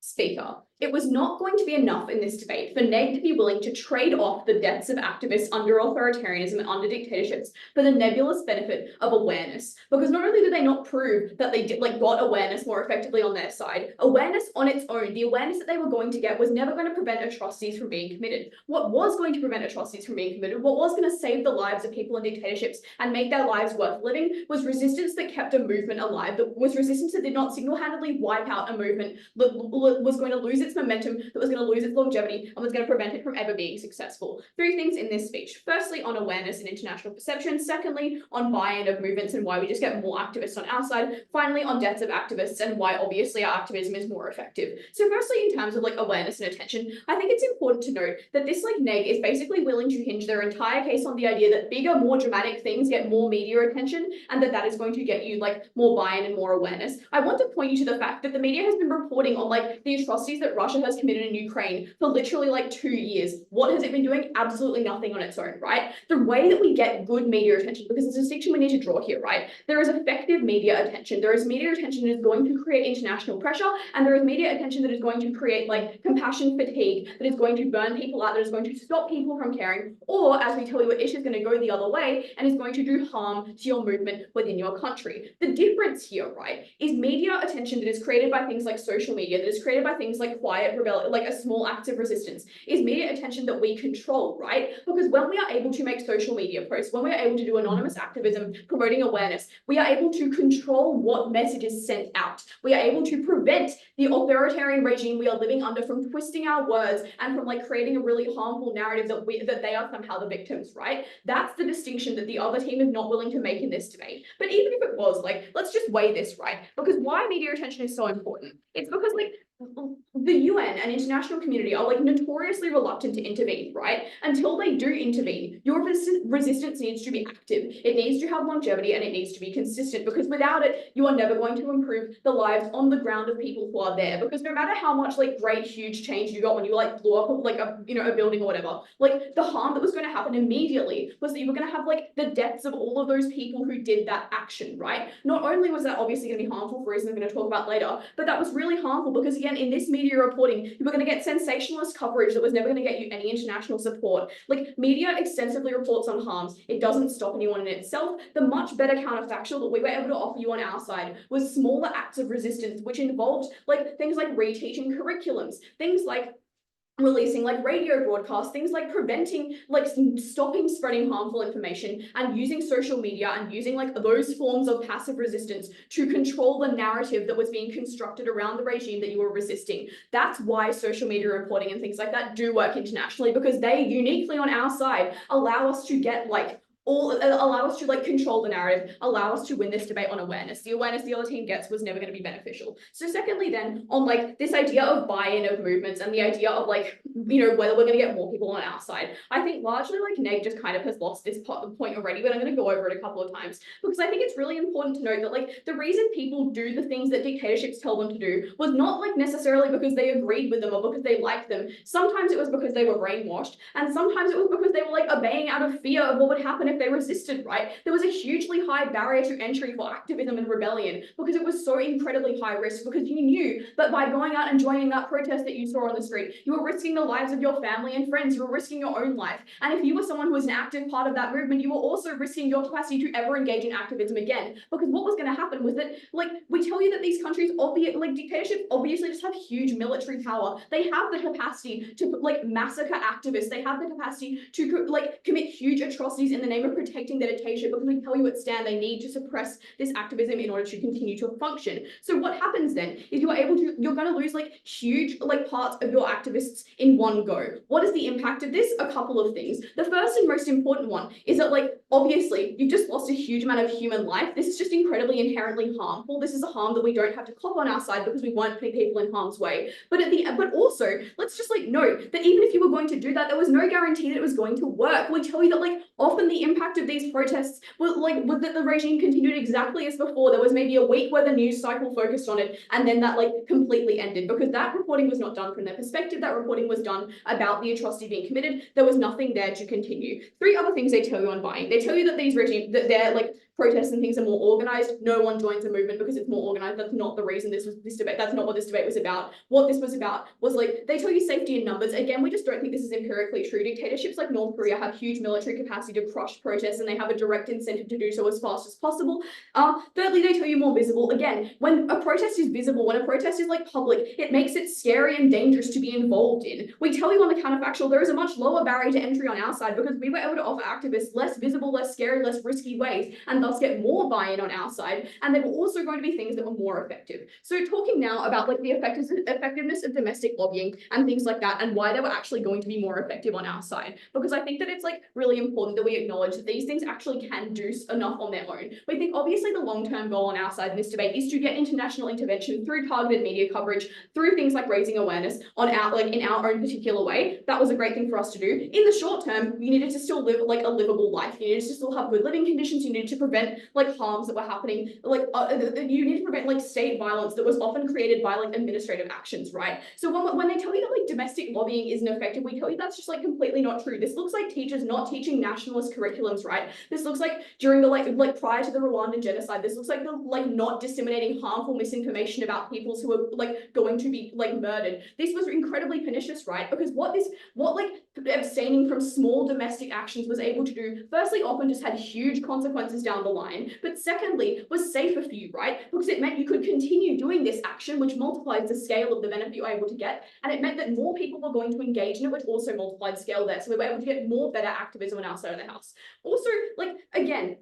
Speaker. It was not going to be enough in this debate for Neg to be willing to trade off the deaths of activists under authoritarianism and under dictatorships for the nebulous benefit of awareness. Because not only did they not prove that they got awareness more effectively on their side, awareness on its own, the awareness that they were going to get was never going to prevent atrocities from being committed. What was going to prevent atrocities from being committed, what was going to save the lives of people in dictatorships and make their lives worth living, was resistance that kept a movement alive, that was resistance that did not single-handedly wipe out a movement that was going to lose its momentum, that was going to lose its longevity, and was going to prevent it from ever being successful. 3 things in this speech. Firstly, on awareness and international perception. Secondly, on buy-in of movements and why we just get more activists on our side. Finally, on deaths of activists and why obviously our activism is more effective. So firstly, in terms of awareness and attention, I think it's important to note that this neg is basically willing to hinge their entire case on the idea that bigger, more dramatic things get more media attention, and that is going to get you more buy-in and more awareness. I want to point you to the fact that the media has been reporting on the atrocities that Russia has committed in Ukraine for literally 2 years. What has it been doing? Absolutely nothing on its own, right? The way that we get good media attention, because there's a distinction we need to draw here, right? There is effective media attention. There is media attention that is going to create international pressure, and there is media attention that is going to create compassion fatigue, that is going to burn people out, that is going to stop people from caring, or as we tell you, Ish is going to go the other way and is going to do harm to your movement within your country. The difference here, right, is media attention that is created by things like social media, that is created by things like quiet rebellion, a small acts of resistance, is media attention that we control, right? Because when we are able to make social media posts, when we are able to do anonymous activism promoting awareness, we are able to control what message is sent out. We are able to prevent the authoritarian regime we are living under from twisting our words and from creating a really harmful narrative that they are somehow the victims, right? That's the distinction that the other team is not willing to make in this debate. But even if it was, let's just weigh this, right? Because why media attention is so important? It's because the UN and international community are notoriously reluctant to intervene, right? Until they do intervene, your resistance needs to be active. It needs to have longevity and it needs to be consistent, because without it, you are never going to improve the lives on the ground of people who are there. Because no matter how much great, huge change you got when you blew up a building or whatever, the harm that was going to happen immediately was that you were going to have the deaths of all of those people who did that action, right? Not only was that obviously going to be harmful for reasons I'm going to talk about later, but that was really harmful because again, in this media reporting, you were going to get sensationalist coverage that was never going to get you any international support. Media extensively reports on harms. It doesn't stop anyone in itself. The much better counterfactual that we were able to offer you on our side was smaller acts of resistance, which involved things like reteaching curriculums, things like releasing radio broadcasts, things like preventing, stopping spreading harmful information, and using social media and using those forms of passive resistance to control the narrative that was being constructed around the regime that you were resisting. That's why social media reporting and things like that do work internationally, because they uniquely on our side allow us to get allow us to control the narrative, allow us to win this debate on awareness. The awareness the other team gets was never going to be beneficial. So secondly then, on this idea of buy-in of movements and the idea of whether we're going to get more people on our side, I think largely Neg just kind of has lost this point already, but I'm going to go over it a couple of times, because I think it's really important to note that the reason people do the things that dictatorships tell them to do was not necessarily because they agreed with them or because they liked them. Sometimes it was because they were brainwashed, and sometimes it was because they were obeying out of fear of what would happen if they resisted, right? There was a hugely high barrier to entry for activism and rebellion because it was so incredibly high risk, because you knew that by going out and joining that protest that you saw on the street, you were risking the lives of your family and friends, you were risking your own life. And if you were someone who was an active part of that movement, you were also risking your capacity to ever engage in activism again. Because what was going to happen was that, we tell you that these countries, dictatorships obviously just have huge military power. They have the capacity to massacre activists. They have the capacity to commit huge atrocities in the name name of protecting their dictatorship, because we tell you at Stan they need to suppress this activism in order to continue to function. So what happens then is you're going to lose like huge like parts of your activists in one go. What is the impact of this? A couple of things. The first and most important one is that, like, obviously you've just lost a huge amount of human life. This is just incredibly inherently harmful. This is a harm that we don't have to cop on our side because we weren't putting people in harm's way. But also, let's just like note that even if you were going to do that, there was no guarantee that it was going to work. We tell you that like often the impact of these protests was that the regime continued exactly as before. There was maybe a week where the news cycle focused on it, and then that like completely ended because that reporting was not done from their perspective. That reporting was done about the atrocity being committed. There was nothing there to continue. 3 other things they tell you on buying. They tell you that these regimes, that they're like protests and things are more organized. No one joins a movement because it's more organized. That's not the reason this debate. That's not what this debate was about. What this was about was like, they tell you safety in numbers. Again, we just don't think this is empirically true. Dictatorships like North Korea have huge military capacity to crush protests, and they have a direct incentive to do so as fast as possible. Thirdly, they tell you more visible. Again, when a protest is visible, when a protest is like public, it makes it scary and dangerous to be involved in. We tell you on the counterfactual, there is a much lower barrier to entry on our side because we were able to offer activists less visible, less scary, less risky ways, and thus get more buy-in on our side. And there were also going to be things that were more effective. So talking now about like the effectiveness of domestic lobbying and things like that, and why they were actually going to be more effective on our side, because I think that it's like really important that we acknowledge that these things actually can do enough on their own. We think obviously the long-term goal on our side in this debate is to get international intervention through targeted media coverage, through things like raising awareness on our like in our own particular way. That was a great thing for us to do. In the short term, you needed to still live like a livable life. You needed to still have good living conditions. You needed to prevent like harms that were happening. Like you need to prevent like state violence that was often created by like administrative actions, right? So when they tell you that like domestic lobbying isn't effective, we tell you that's just like completely not true. This looks like teachers not teaching nationalist curriculums, right? This looks like during the like prior to the Rwandan genocide, this looks like the like not disseminating harmful misinformation about peoples who are like going to be like murdered. This was incredibly pernicious, right? Because what like abstaining from small domestic actions was able to do, firstly, often just had huge consequences down the line, but secondly, was safer for you, right? Because it meant you could continue doing this action, which multiplies the scale of the benefit you were able to get, and it meant that more people were going to engage in it, which also multiplied scale there. So we were able to get more better activism on our side of the house. Also, like, again,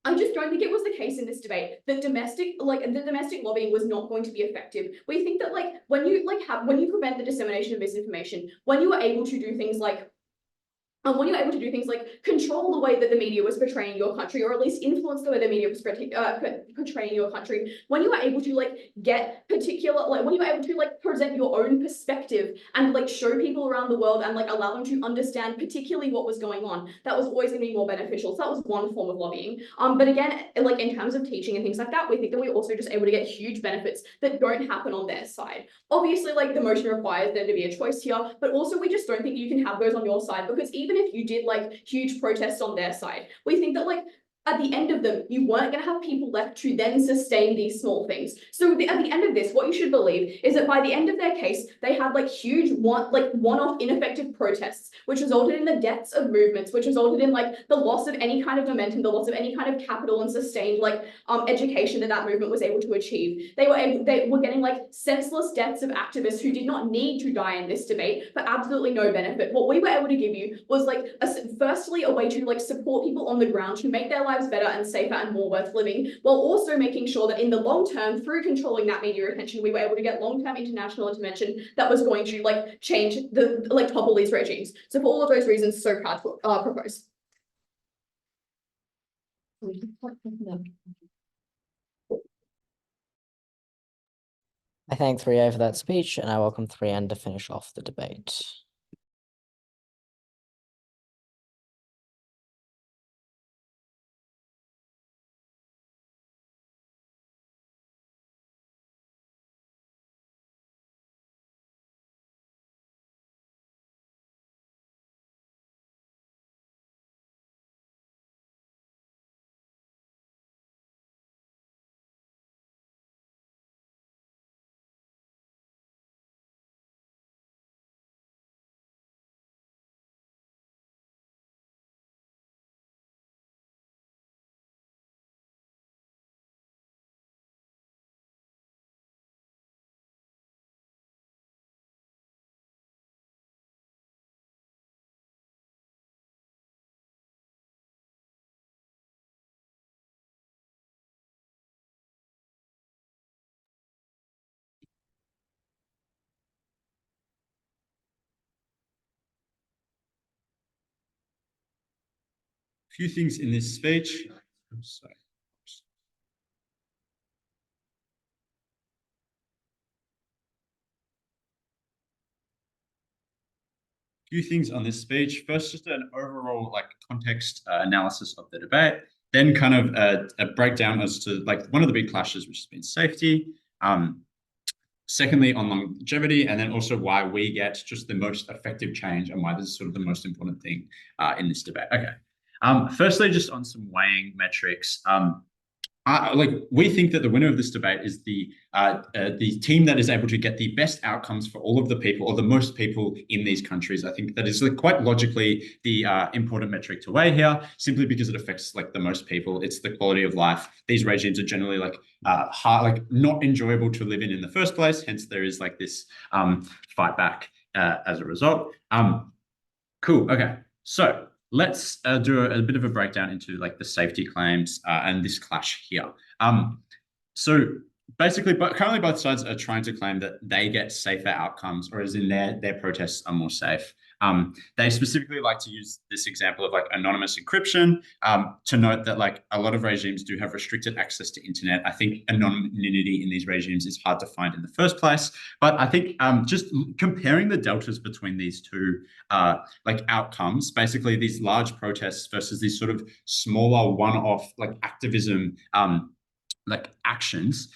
I just don't think it was the case in this debate that domestic lobbying was not going to be effective. We think that like when you prevent the dissemination of misinformation, when you are able to do things like control the way that the media was portraying your country, or at least influence the way the media was portraying your country, when you are able to like get particular, like when you are able to like present your own perspective and like show people around the world and like allow them to understand particularly what was going on, that was always going to be more beneficial. So that was one form of lobbying. But again, like in terms of teaching and things like that, we think that we're also just able to get huge benefits that don't happen on their side. Obviously, like the motion requires there to be a choice here, but also we just don't think you can have those on your side, because even if you did like huge protests on their side, we think that like at the end of them, you weren't going to have people left to then sustain these small things. So at the end of this, what you should believe is that by the end of their case, they had like huge one-off ineffective protests, which resulted in the deaths of movements, which resulted in like the loss of any kind of momentum, the loss of any kind of capital and sustained like education that movement was able to achieve. They were getting like senseless deaths of activists who did not need to die in this debate for absolutely no benefit. What we were able to give you was like firstly a way to like support people on the ground to make their lives better and safer and more worth living, while also making sure that in the long term, through controlling that media attention, we were able to get long-term international intervention that was going to like change the like topple these regimes. So for all of those reasons, so proud to propose. I thank 3A for that speech, and I welcome 3N to finish off the debate. few things in this speech. Sorry. Few things on this speech. First, just an overall like context analysis of the debate. Then kind of a breakdown as to like one of the big clashes, which has been safety. Secondly, on longevity, and then also why we get just the most effective change and why this is sort of the most important thing in this debate. Okay. Firstly, just on some weighing metrics. Like we think that the winner of this debate is the team that is able to get the best outcomes for all of the people or the most people in these countries. I think that is like quite logically the important metric to weigh here, simply because it affects like the most people. It's the quality of life. These regimes are generally like hard, like not enjoyable to live in the first place. Hence, there is like this fight back as a result. Cool. Okay. So let's do a bit of a breakdown into like the safety claims and this clash here. So basically, but currently both sides are trying to claim that they get safer outcomes, or as in their protests are more safe. They specifically like to use this example of like anonymous encryption to note that like a lot of regimes do have restricted access to internet. I think anonymity in these regimes is hard to find in the first place. But I think just comparing the deltas between these two like outcomes, basically these large protests versus these sort of smaller one-off like activism like actions.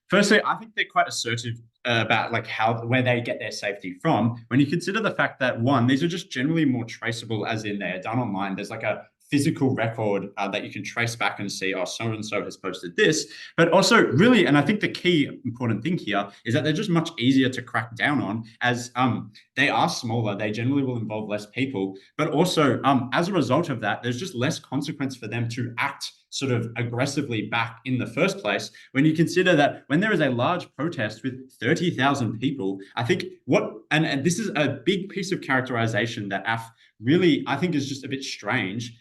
Firstly, I think they're quite assertive about like where they get their safety from. When you consider the fact that one, these are just generally more traceable, as in they're done online. There's like a physical record that you can trace back and see, oh, so-and-so has posted this. But also really, and I think the key important thing here is that they're just much easier to crack down on, as they are smaller. They generally will involve less people. But also, as a result of that, there's just less consequence for them to act sort of aggressively back in the first place. When you consider that when there is a large protest with 30,000 people, I think and this is a big piece of characterization that really, I think, is just a bit strange.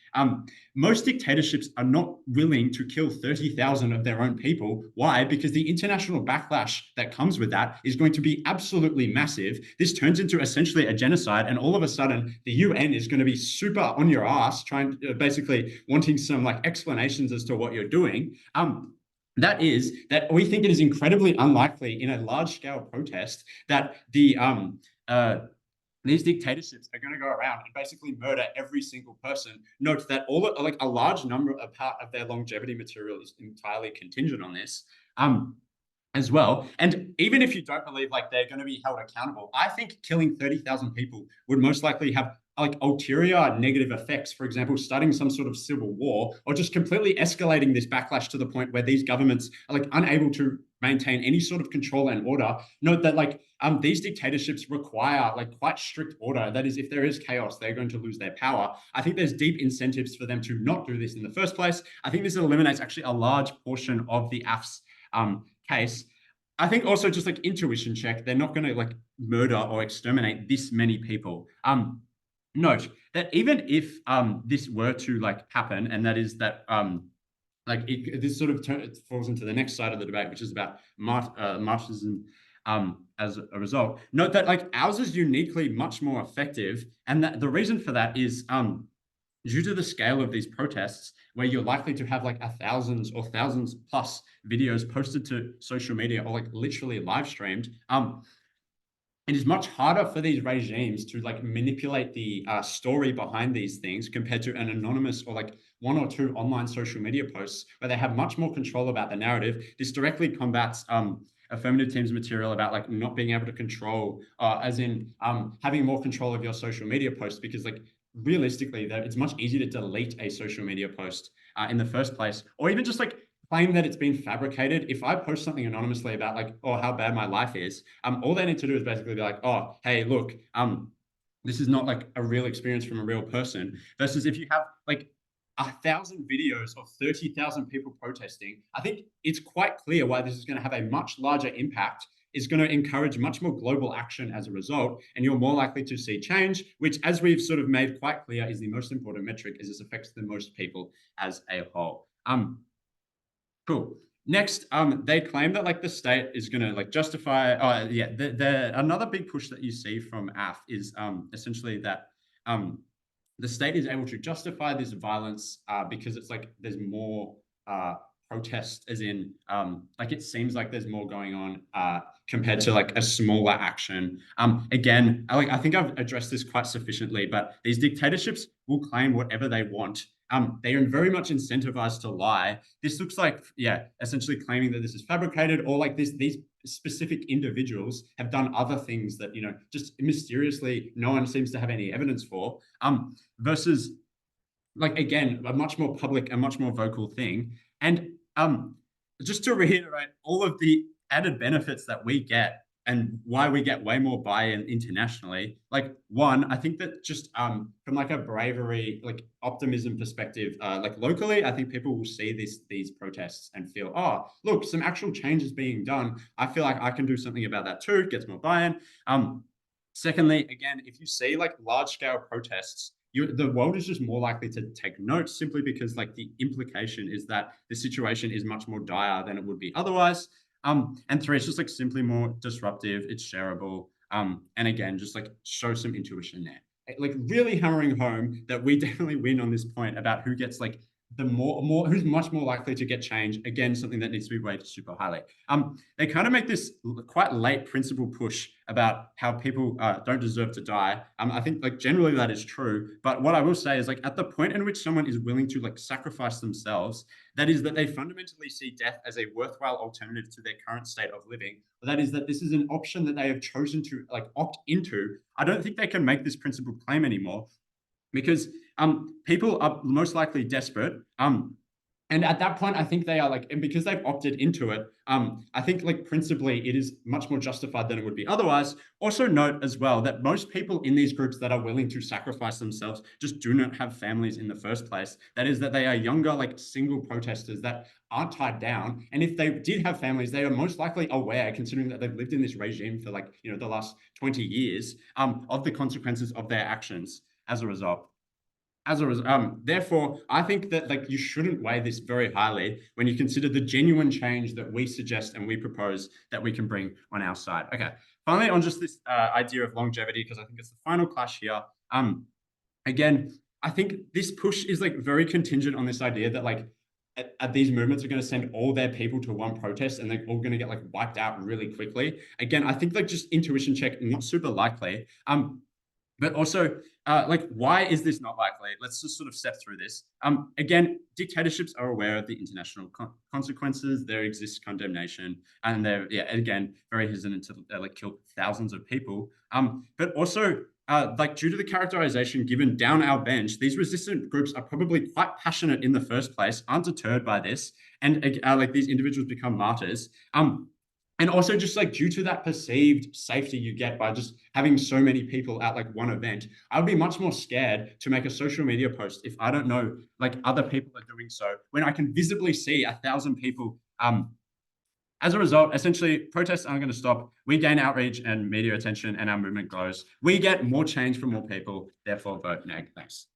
Most dictatorships are not willing to kill 30,000 of their own people. Why? Because the international backlash that comes with that is going to be absolutely massive. This turns into essentially a genocide, and all of a sudden, the UN is going to be super on your ass, trying basically wanting some like explanations as to what you're doing. That is that we think it is incredibly unlikely in a large-scale protest that these dictatorships are going to go around and basically murder every single person. Note that a large number of part of their longevity material is entirely contingent on this as well. And even if you don't believe like they're going to be held accountable, I think killing 30,000 people would most likely have like ulterior negative effects. For example, starting some sort of civil war, or just completely escalating this backlash to the point where these governments are like unable to maintain any sort of control and order. Note that like these dictatorships require like quite strict order. That is, if there is chaos, they're going to lose their power. I think there's deep incentives for them to not do this in the first place. I think this eliminates actually a large portion of the AF's case. I think also just like intuition check, they're not going to like murder or exterminate this many people. Note that even if this were to like happen, and that is that this sort of falls into the next side of the debate, which is about Marxism as a result. Note that like ours is uniquely much more effective, and that the reason for that is due to the scale of these protests, where you're likely to have like thousands or thousands plus videos posted to social media or like literally live streamed. It is much harder for these regimes to like manipulate the story behind these things compared to an anonymous or like one or two online social media posts where they have much more control about the narrative. This directly combats affirmative team's material about like not being able to control, as in having more control of your social media posts, because like realistically, it's much easier to delete a social media post in the first place, or even just like claim that it's been fabricated. If I post something anonymously about like, oh, how bad my life is, all they need to do is basically be like, oh, hey, look, this is not like a real experience from a real person. Versus if you have like 1,000 videos of 30,000 people protesting, I think it's quite clear why this is going to have a much larger impact. Is going to encourage much more global action as a result, and you're more likely to see change, which, as we've sort of made quite clear, is the most important metric, as this affects the most people as a whole. Cool. Next, they claim that like the state is going to like justify. Another big push that you see from AF is essentially that the state is able to justify this violence because it's like there's more protest, as in like it seems like there's more going on compared to like a smaller action. Again, I think I've addressed this quite sufficiently, but these dictatorships will claim whatever they want. They are very much incentivized to lie. This looks like, yeah, essentially claiming that this is fabricated, or like these specific individuals have done other things that, you know, just mysteriously no one seems to have any evidence for, versus like, again, a much more public, a much more vocal thing. And just to reiterate all of the added benefits that we get and why we get way more buy-in internationally. Like, one, I think that just from like a bravery, like optimism perspective, like locally, I think people will see these protests and feel, oh, look, some actual change is being done. I feel like I can do something about that too. It gets more buy-in. Secondly, again, if you see like large-scale protests, the world is just more likely to take notes, simply because like the implication is that the situation is much more dire than it would be otherwise. And three, it's just like simply more disruptive, it's shareable. And again, just like show some intuition there. Like really hammering home that we definitely win on this point about who gets like the more who's much more likely to get change. Again, something that needs to be rated super highly. They kind of make this quite late principle push about how people don't deserve to die. I think like generally that is true, but what I will say is like at the point in which someone is willing to like sacrifice themselves, that is that they fundamentally see death as a worthwhile alternative to their current state of living. That is that this is an option that they have chosen to like opt into. I don't think they can make this principle claim anymore, because people are most likely desperate. And at that point, I think they are like, and because they've opted into it, I think like principally it is much more justified than it would be otherwise. Also note as well that most people in these groups that are willing to sacrifice themselves just do not have families in the first place. That is that they are younger, like single protesters that aren't tied down. And if they did have families, they are most likely aware, considering that they've lived in this regime for like, you know, the last 20 years, of the consequences of their actions as a result. Therefore, I think that like you shouldn't weigh this very highly when you consider the genuine change that we suggest and we propose that we can bring on our side. Okay, finally on just this idea of longevity, because I think it's the final clash here. Again, I think this push is like very contingent on this idea that like these movements are going to send all their people to one protest and they're all going to get like wiped out really quickly. Again, I think like just intuition check, not super likely. But also, like, why is this not likely? Let's just sort of step through this. Again, dictatorships are aware of the international consequences. There exists condemnation, and they're, yeah, again, very hesitant to like kill thousands of people. But also, like, due to the characterization given down our bench, these resistant groups are probably quite passionate in the first place, aren't deterred by this, and like these individuals become martyrs. And also just like due to that perceived safety you get by just having so many people at like one event, I would be much more scared to make a social media post if I don't know like other people are doing so, when I can visibly see 1,000 people. As a result, essentially, protests aren't going to stop. We gain outreach and media attention and our movement grows. We get more change from more people, therefore vote neg. Thanks.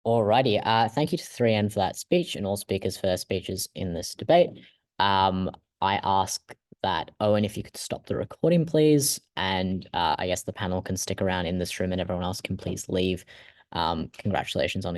Alrighty, thank you to 3N for that speech and all speakers for their speeches in this debate. I ask that, Owen, if you could stop the recording, please, and I guess the panel can stick around in this room and everyone else can please leave. Congratulations on